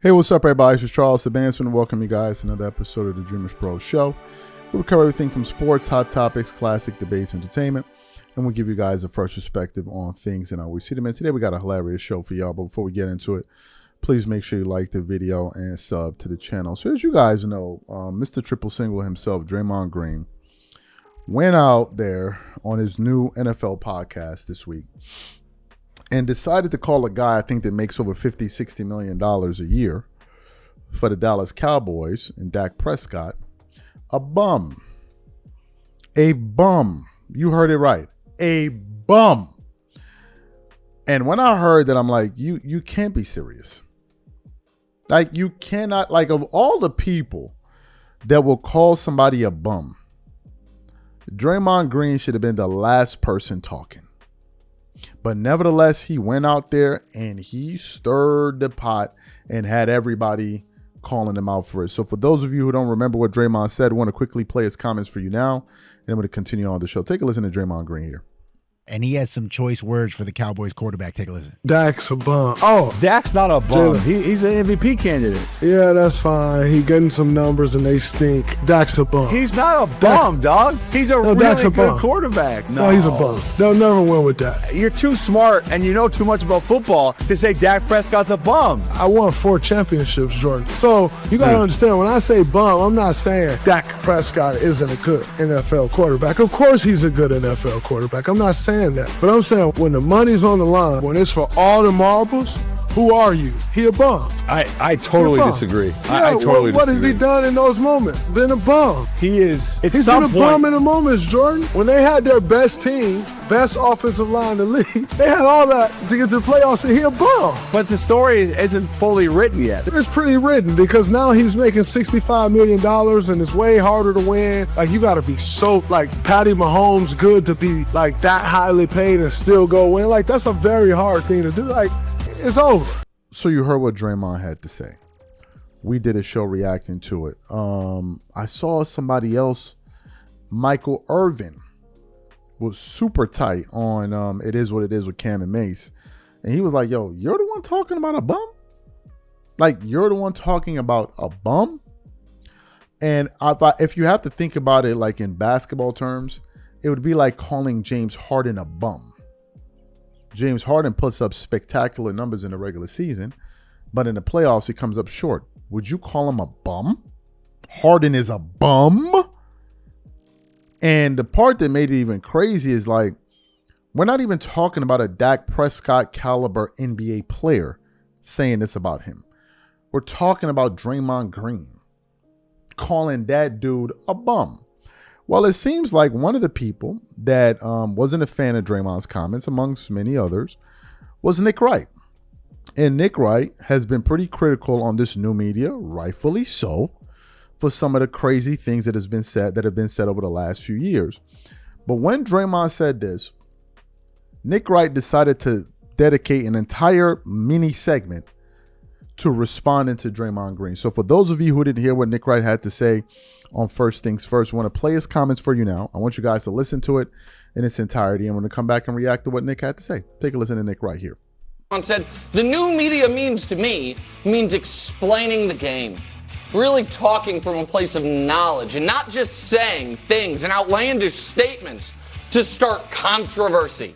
Hey, what's up, everybody? This is Charles Advancement, and welcome you guys to another episode of the DREAMERSPRO show. We cover everything from sports, hot topics, classic debates, entertainment, and we give you guys a fresh perspective on things and how we see them. And today we got a hilarious show for y'all, but before we get into it, please make sure you like the video and sub to the channel. So as you guys know, Mr. Triple Single himself, Draymond Green, went out there on his new NFL podcast this week and decided to call a guy I think that makes over $50, $60 million a year for the Dallas Cowboys and Dak Prescott a bum. A bum. You heard it right. A bum. And when I heard that, I'm like, you can't be serious. Like, you cannot, like, of all the people that will call somebody a bum, Draymond Green should have been the last person talking. But nevertheless, he went out there and he stirred the pot and had everybody calling him out for it. So for those of you who don't remember what Draymond said, I want to quickly play his comments for you now, and I'm going to continue on the show. Take a listen to Draymond Green here. And he has some choice words for the Cowboys quarterback. Take a listen. Dak's a bum. Oh, Dak's not a bum. Jalen. He's an MVP candidate. Yeah, that's fine. He getting some numbers and they stink. Dak's a bum. He's not a bum, dog. He's a Dak's really a good bum. quarterback. No, he's a bum. They'll never win with that. You're too smart and you know too much about football to say Dak Prescott's a bum. I won 4 championships, Jordan. So you got to understand, when I say bum, I'm not saying Dak Prescott isn't a good NFL quarterback. Of course he's a good NFL quarterback. I'm not saying that. But I'm saying when the money's on the line, when it's for all the marbles, who are you? He a bum. I totally disagree. I totally what disagree. has he done in those moments? Been a bum. He is. He's been a bum in the moments, Jordan. When they had their best team, best offensive line in the league, they had all that to get to the playoffs, and he a bum. But the story isn't fully written yet. It's pretty written because now he's making $65 million and it's way harder to win. Like, you got to be so, like, Patty Mahomes good to be, like, that highly paid and still go win. Like, that's a very hard thing to do. Like, it's over. So you heard what Draymond had to say. We did a show reacting to it. I saw somebody else, Michael Irvin, was super tight on It Is What It Is with Cam and Mace. And he was like, yo, you're the one talking about a bum? Like, you're the one talking about a bum? And if you have to think about it like in basketball terms, it would be like calling James Harden a bum. James Harden puts up spectacular numbers in the regular season, but in the playoffs, he comes up short. Would you call him a bum? Harden is a bum? And the part that made it even crazy is, like, we're not even talking about a Dak Prescott caliber NBA player saying this about him. We're talking about Draymond Green calling that dude a bum. Well, it seems like one of the people that wasn't a fan of Draymond's comments, amongst many others, was Nick Wright. And Nick Wright has been pretty critical on this new media, rightfully so, for some of the crazy things that have been said over the last few years. But when Draymond said this, Nick Wright decided to dedicate an entire mini segment to responding to Draymond Green. So for those of you who didn't hear what Nick Wright had to say on First Things First, I want to play his comments for you now. I want you guys to listen to it in its entirety. I'm going to come back and react to what Nick had to say. Take a listen to Nick right here. Said, the new media means explaining the game. Really talking from a place of knowledge and not just saying things and outlandish statements to start controversy.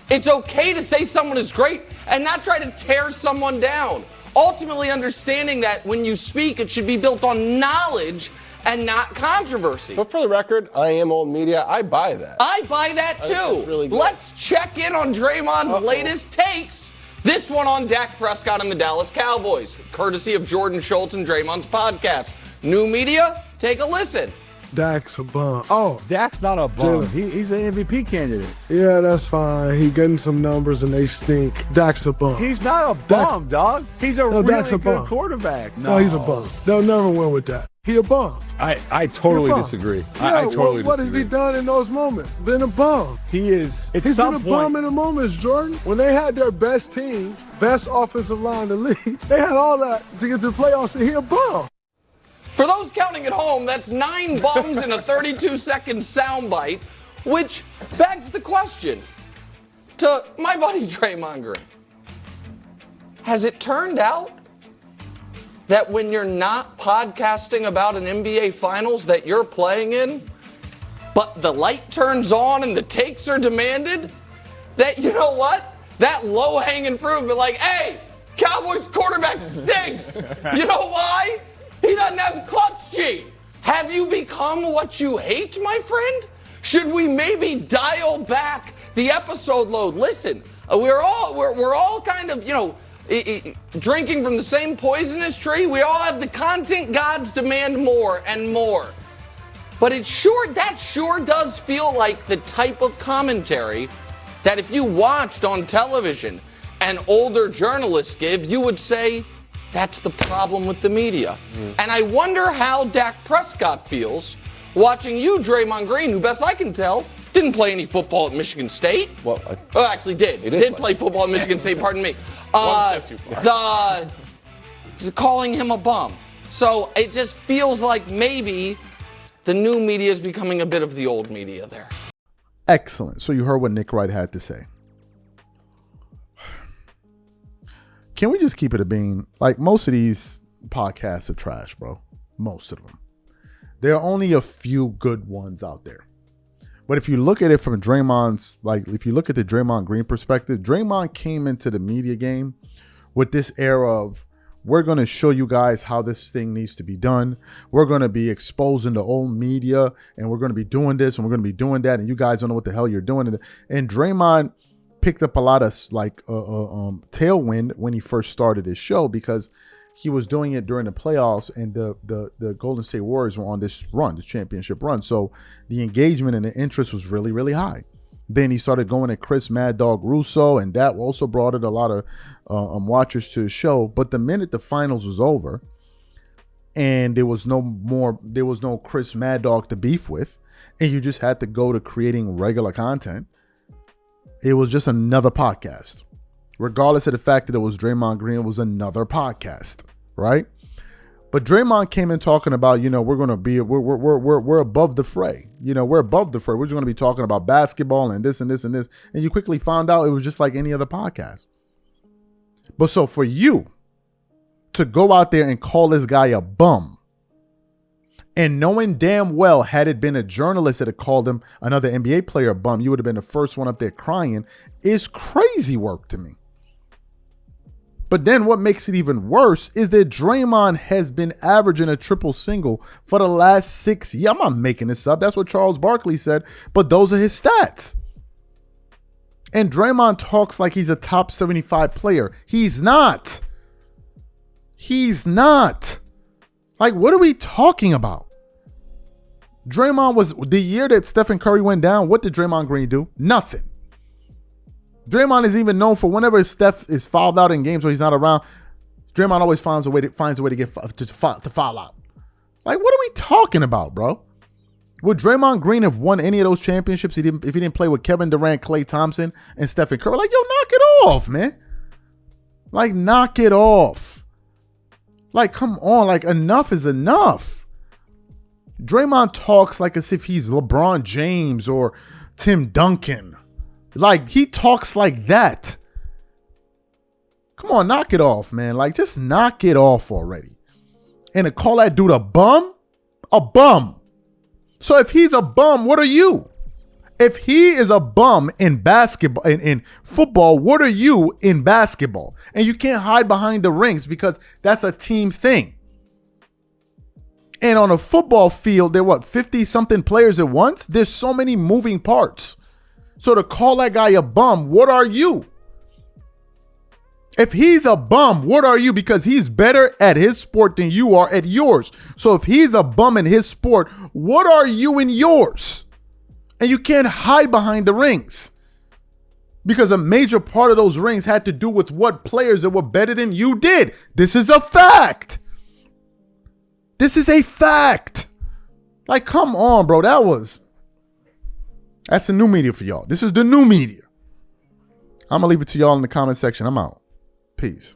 It's okay to say someone is great and not try to tear someone down. Ultimately understanding that when you speak, it should be built on knowledge and not controversy. So for the record, I am old media. I buy that. I buy that too. That's really good. Let's check in on Draymond's latest takes. This one on Dak Prescott and the Dallas Cowboys, courtesy of Jordan Schultz and Draymond's podcast. New media, take a listen. Dak's a bum. Oh, Dak's not a bum. Jalen. He's an MVP candidate. Yeah, that's fine. He getting some numbers and they stink. Dak's a bum. He's not a bum, dog. He's a really Dak's a good bum. quarterback. No, he's a bum. They'll never win with that. He a bum. I totally disagree. I totally what has he done in those moments? Been a bum. He is. He's been a bum in the moments, Jordan. When they had their best team, best offensive line in the league, they had all that to get to the playoffs, and he a bum. For those counting at home, that's 9 bums in a 32-second soundbite, which begs the question to my buddy Draymond Green. Has it turned out that when you're not podcasting about an NBA Finals that you're playing in, but the light turns on and the takes are demanded, that, you know what? That low-hanging fruit, but like, hey, Cowboys quarterback stinks. You know why? He doesn't have clutch cheat. Have you become what you hate, my friend? Should we maybe dial back the episode load? Listen, we're all kind of, drinking from the same poisonous tree. We all have the content gods demand more and more. But that sure does feel like the type of commentary that if you watched on television and older journalists give, you would say, that's the problem with the media. And I wonder how Dak Prescott feels watching you, Draymond Green, who best I can tell, didn't play any football at Michigan State. Well, actually did. He did play football at Michigan State, pardon me. One step too far. Calling him a bum. So it just feels like maybe the new media is becoming a bit of the old media there. Excellent. So you heard what Nick Wright had to say. Can we just keep it a bean? Like, most of these podcasts are trash, bro. Most of them. There are only a few good ones out there. But if you look at it from Draymond's, if you look at the Draymond Green perspective, Draymond came into the media game with this era of, we're going to show you guys how this thing needs to be done. We're going to be exposing the old media, and we're going to be doing this, and we're going to be doing that, and you guys don't know what the hell you're doing. And Draymond picked up a lot of tailwind when he first started his show, because he was doing it during the playoffs, and the Golden State Warriors were on this championship run. So the engagement and the interest was really, really high. Then he started going at Chris Mad Dog Russo, and that also brought in a lot of watchers to the show. But the minute the finals was over, and there was no Chris Mad Dog to beef with, and you just had to go to creating regular content, it was just another podcast. Regardless of the fact that it was Draymond Green, it was another podcast, right? But Draymond came in talking about, we're above the fray. We're above the fray. We're just going to be talking about basketball and this and this and this. And you quickly found out it was just like any other podcast. But so for you to go out there and call this guy a bum, and knowing damn well, had it been a journalist that had called him another NBA player a bum, you would have been the first one up there crying, is crazy work to me. But then what makes it even worse is that Draymond has been averaging a triple single for the last 6 years. I'm not making this up. That's what Charles Barkley said, but those are his stats. And Draymond talks like he's a top 75 player. He's not. He's not. Like, what are we talking about? Draymond was, the year that Stephen Curry went down, what did Draymond Green do? Nothing. Draymond is even known for whenever Steph is fouled out in games where he's not around, Draymond always finds a way to get to foul out. Like, what are we talking about, bro? Would Draymond Green have won any of those championships if he didn't play with Kevin Durant, Klay Thompson, and Stephen Curry? Like, yo, knock it off, man. Like, knock it off. Like, come on. Like, enough is enough. Draymond talks like as if he's LeBron James or Tim Duncan. Like, he talks like that. Come on, knock it off, man. Like, just knock it off already. And to call that dude a bum? A bum. So if he's a bum, what are you? If he is a bum in basketball, in football, what are you in basketball? And you can't hide behind the rings because that's a team thing. And on a football field, there are 50-something players at once? There's so many moving parts. So to call that guy a bum, what are you? If he's a bum, what are you? Because he's better at his sport than you are at yours. So if he's a bum in his sport, what are you in yours? And you can't hide behind the rings. Because a major part of those rings had to do with what players that were better than you did. This is a fact. This is a fact. Like, come on, bro. That's the new media for y'all. This is the new media. I'm going to leave it to y'all in the comment section. I'm out. Peace.